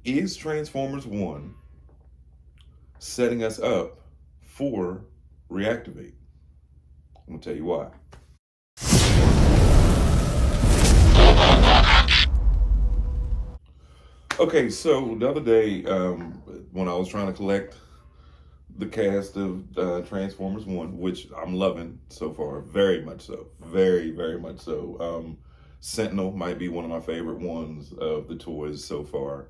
Is Transformers 1 setting us up for Reactivate? I'm going to tell you why. Okay, so the other day, when I was trying to collect the cast of Transformers 1, which I'm loving so far, very much so. Very, very much so. Sentinel might be one of my favorite ones of the toys so far.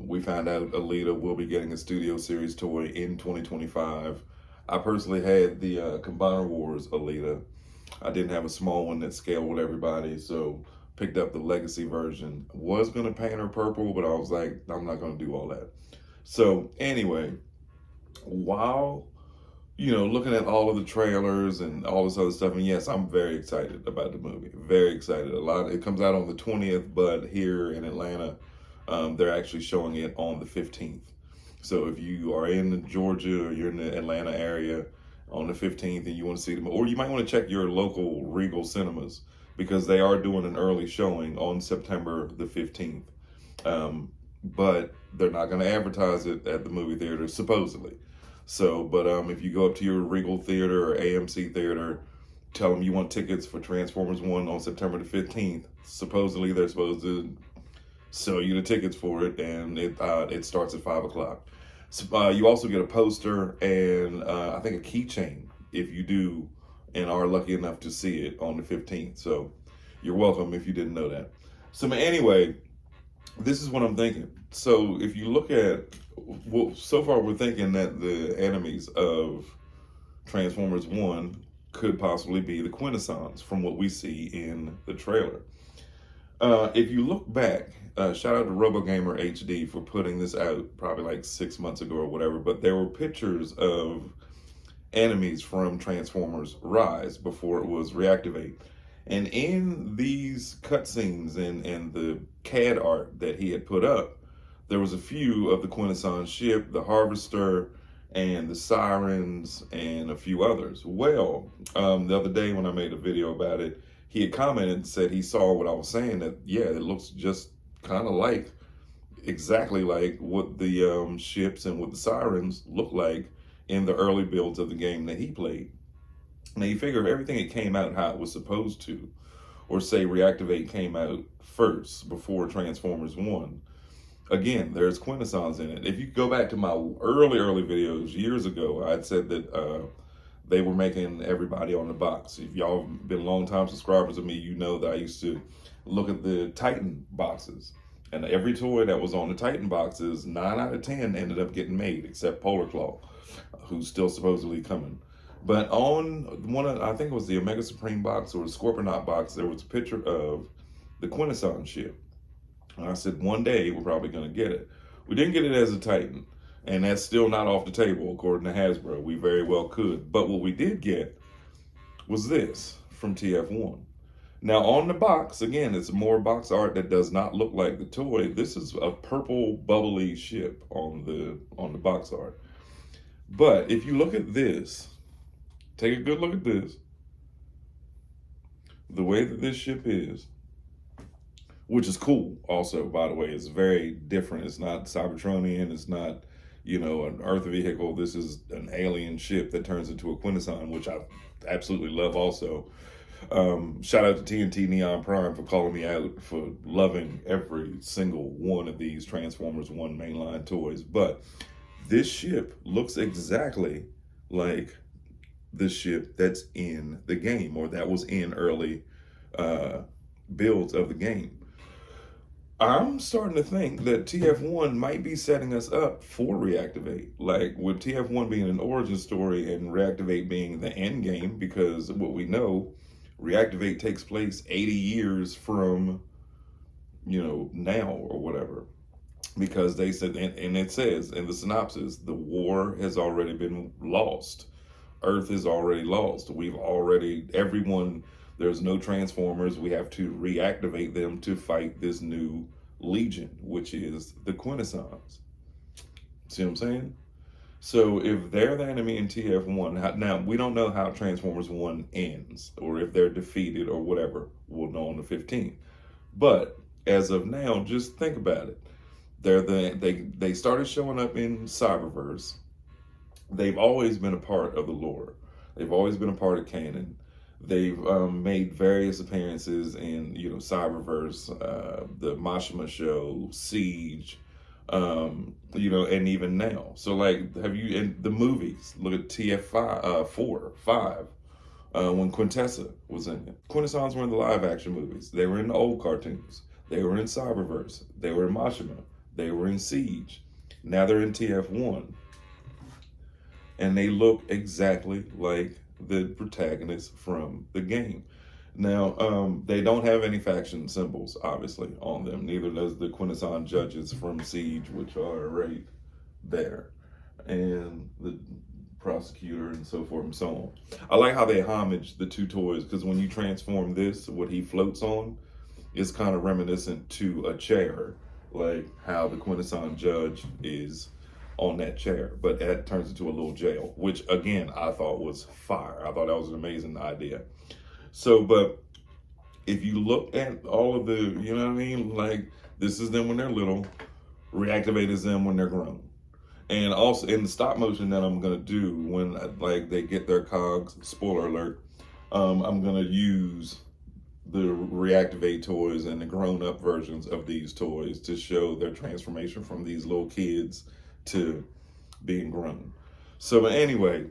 We found out Alita will be getting a Studio Series toy in 2025. I personally had the Combiner Wars Alita. I didn't have a small one that scaled with everybody, so picked up the Legacy version. Was gonna paint her purple, but I was like, I'm not gonna do all that. So anyway, while looking at all of the trailers and all this other stuff, and yes, I'm very excited about the movie. Very excited. It comes out on the 20th, but here in Atlanta, they're actually showing it on the 15th. So if you are in Georgia or you're in the Atlanta area on the 15th and you want to see them, or you might want to check your local Regal cinemas because they are doing an early showing on September the 15th. But they're not going to advertise it at the movie theater, supposedly. So, but if you go up to your Regal Theater or AMC Theater, tell them you want tickets for Transformers 1 on September the 15th. Supposedly, they're supposed to sell you the tickets for it, and it starts at 5 o'clock. So, you also get a poster and I think a keychain if you do and are lucky enough to see it on the 15th. So, you're welcome if you didn't know that. So, anyway, this is what I'm thinking. So if you look at, well, so far we're thinking that the enemies of Transformers 1 could possibly be the Quintessons from what we see in the trailer. If you look back, shout out to RoboGamer HD for putting this out probably like 6 months ago or whatever, but there were pictures of enemies from Transformers Rise before it was Reactivate. And in these cutscenes and the CAD art that he had put up, there was a few of the Quintesson ship, the Harvester, and the Sirens, and a few others. Well, the other day when I made a video about it, he had commented and said he saw what I was saying, that, yeah, it looks just kind of like, exactly like what the ships and what the Sirens look like in the early builds of the game that he played. Now you figure if everything that came out how it was supposed to, or say Reactivate came out first before Transformers 1, again, there's Quintessons in it. If you go back to my early videos years ago, I'd said that they were making everybody on the box. If y'all been long-time subscribers of me, you know that I used to look at the Titan boxes. And every toy that was on the Titan boxes, 9 out of 10 ended up getting made, except Polar Claw, who's still supposedly coming. But on one of, I think it was the Omega Supreme box or the Scorponok box, there was a picture of the Quintesson ship. And I said, one day we're probably going to get it. We didn't get it as a Titan, and that's still not off the table, according to Hasbro. We very well could. But what we did get was this from TF1. Now on the box, again, it's more box art that does not look like the toy. This is a purple bubbly ship on the box art. But if you look at this, take a good look at this. The way that this ship is, which is cool also, by the way, it's very different. It's not Cybertronian, it's not, an Earth vehicle. This is an alien ship that turns into a Quintesson, which I absolutely love also. Shout out to TNT Neon Prime for calling me out for loving every single one of these Transformers 1 mainline toys. But this ship looks exactly like the ship that's in the game, or that was in early builds of the game. I'm starting to think that TF1 might be setting us up for Reactivate. Like with TF1 being an origin story and Reactivate being the end game, because what we know, Reactivate takes place 80 years from, now or whatever. Because they said, and it says in the synopsis, the war has already been lost. Earth is already lost. Everyone, there's no Transformers. We have to reactivate them to fight this new legion, which is the Quintessons. See what I'm saying? So if they're the enemy in TF1, now we don't know how Transformers 1 ends, or if they're defeated or whatever. We'll know on the 15th. But as of now, just think about it. They started showing up in Cyberverse. They've always been a part of the lore. They've always been a part of canon. They've made various appearances in Cyberverse, the Mashima show, Siege, and even now. So like, have you in the movies? Look at TF5, 4, 5. When Quintessa was in it. Quintessons were in the live action movies. They were in the old cartoons. They were in Cyberverse. They were in Mashima. They were in Siege. Now they're in TF1. And they look exactly like the protagonists from the game. Now, they don't have any faction symbols, obviously, on them. Neither does the Quintesson judges from Siege, which are right there. And the prosecutor and so forth and so on. I like how they homage the two toys, because when you transform this, what he floats on is kind of reminiscent to a chair, like how the Quintesson judge is on that chair, but that turns into a little jail, which again I thought was fire. I thought that was an amazing idea. So, but if you look at all of the, you know what I mean, like this is them when they're little, Reactivate is them when they're grown. And also in the stop motion that I'm gonna do when like they get their cogs, spoiler alert, I'm gonna use the Reactivate toys and the grown-up versions of these toys to show their transformation from these little kids to being grown. So anyway,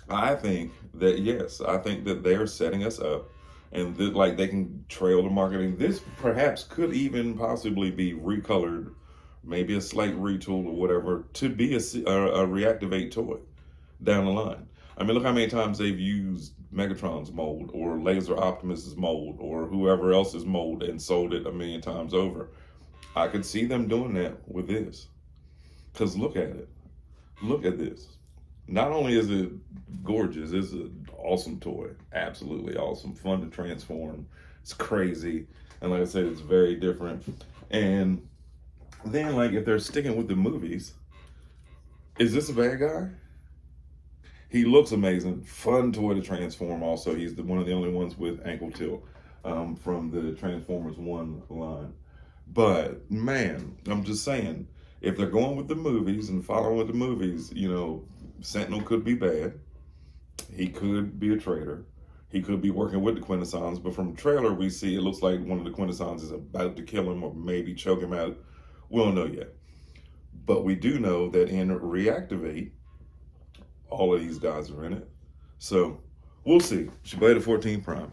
I think that yes, I think that they're setting us up, and that like they can trail the marketing. This perhaps could even possibly be recolored, maybe a slight retool or whatever, to be a Reactivate toy down the line. I mean, look how many times they've used Megatron's mold or Laser Optimus's mold or whoever else's mold and sold it a million times over. I could see them doing that with this. Because look at it. Look at this. Not only is it gorgeous, it's an awesome toy. Absolutely awesome. Fun to transform. It's crazy. And like I said, it's very different. And then, like, if they're sticking with the movies, is this a bad guy? He looks amazing. Fun toy to transform also. He's one of the only ones with ankle tilt from the Transformers 1 line. But, man, I'm just saying, if they're going with the movies and following with the movies, Sentinel could be bad. He could be a traitor. He could be working with the Quintessons. But from the trailer, we see it looks like one of the Quintessons is about to kill him or maybe choke him out. We don't know yet. But we do know that in Reactivate, all of these guys are in it. So we'll see. Shabbat 14 Prime.